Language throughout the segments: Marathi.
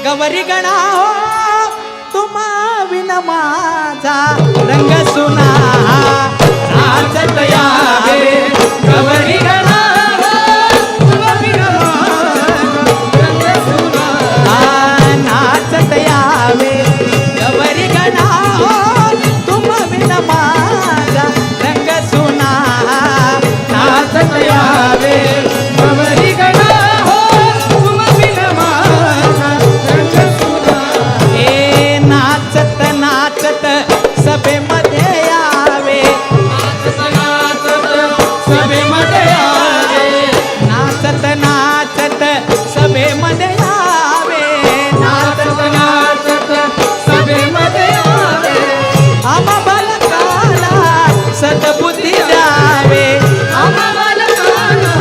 गवरी गणा हो तुम्हा विन माझा रंग सुना नाचत यावे गवरी गणा हो तुम्हा विन माझा रंग सुना नाचत यावे गवरी गणा हो तुम्हा विन माझा रंग सुना नाचत यावे गवरी गणा सभेमध्ये यावे नाचत नाचत सभेमध्ये यावे नाचत नाचत सभेमध्ये यावे आम्हा बालकाला सद्बुद्धी द्यावे आम्हा बालकाला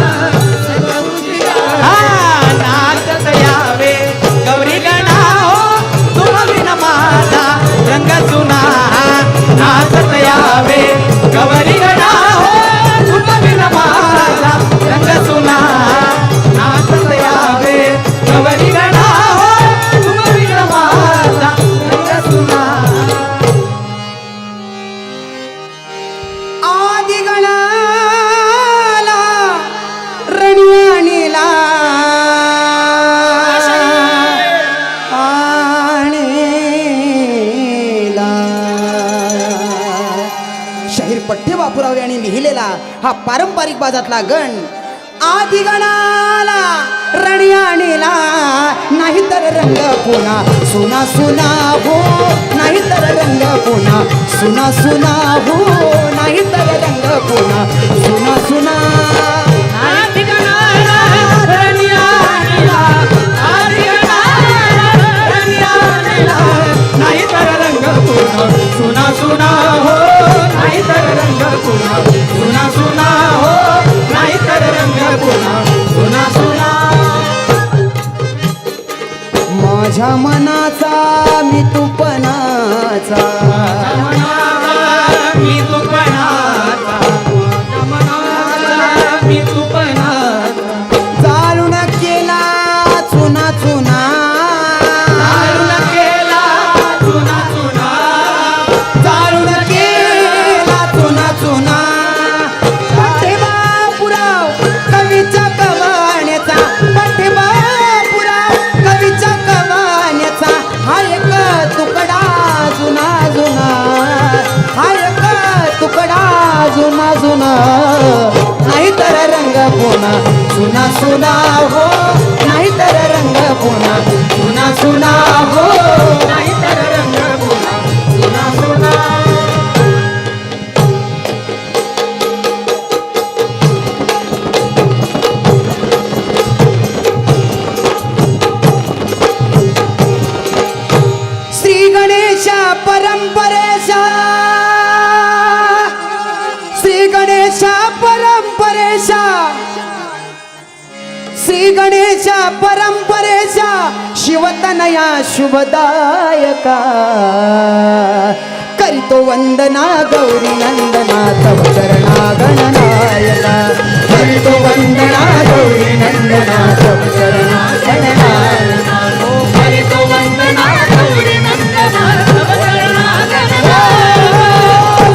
सद्बुद्धी द्यावे नाचत यावे गौरी गणा हो तुम्हा विन माझा रंग सुना नाचत यावे गवरी गणा हो तुम्हा विन माझा रंग सुना नाचत यावे गवरी गणा हो तुम्हा विन माझा रंग सुना आदि गणाला रणवाणीला पठ्य बापूराव यांनी लिहिलेला हा पारंपरिक बाजातला गण आदि गणाला रणयाणीला नाहीतर रंग पुन्हा सुना सुना हो नाहीतर रंग पुन्हा सुना सुना हो नाहीतर रंग पुन्हा सुना सुना आदि गणाला रणयाणीला आदि गणाला रणयाणीला नाहीतर रंग पुन्हा सुना सुना हो नाहीतर रंग पुन्हा सुना सुना हो नाहीतर रंग पुन्हा सुना सुना माझ्या मनाचा मी तुपणाचा मी तुपणाचा मी तुपणाचा चालून केला चुना चुना चालून केला चुना चुना चालून केला चुना चुना पाठीबापुराव कवीच्या कवाण्याचा पाठीबापुराव कवीच्या कवाण्याचा हा एक तुकडा जुना जुना हा एक तुकडा जुना जुना नाहीतर रंग पुन्हा सुना सुना हो नाहीतर रंग पुन्हा सुना सुना हो नाहीतर रंग पुन्हा सुना सुना श्री गणेशा परंपरेशा श्री गणेशा परंपरेशा श्री गणेशा परंपरेशा शिवतनया शुभदायका करितो वंदना गौरी नंदना तव चरणा गणनायका करितो वंदना गौरी नंदना तव चरणा गणनायका करितो वंदना गौरी नंदना तव चरणा गणनायका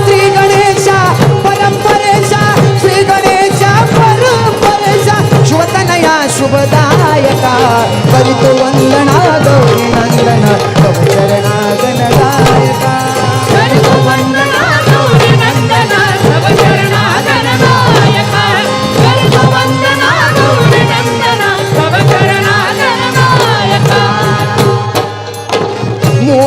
श्री गणेशा परंपरेशा श्री गणेशा परंपरेशा शिवतनया शुभदायका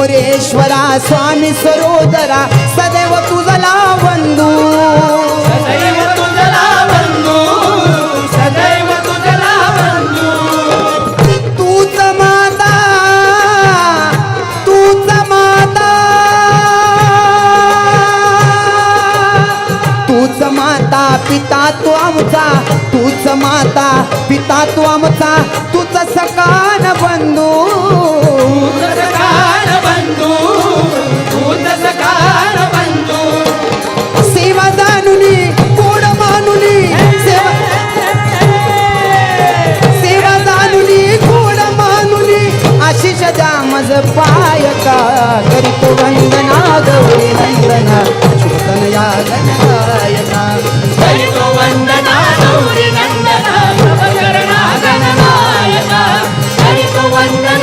मोरेश्वरा स्वामी सरोदरा सदैव तुझला वंदू सदैव तुझला बंधू सदैव तुझला बंधू तूच माता तूच माता तूच माता पिता तू आमचा तूच माता पिता तू आमचा तूच सकान बंधू तुझ सखार बंधू तुझ सखार बंधू सेवा जानुनी कोड मानुनी सेवा सेवा जानुनी कोड मानुनी आशिष द्या मज पायका करीतो वंदना गौरी नंदना शुभतनया गणनायका करितो वंदना गौरी नंदना नवकरणा गणनायका करितो वंदना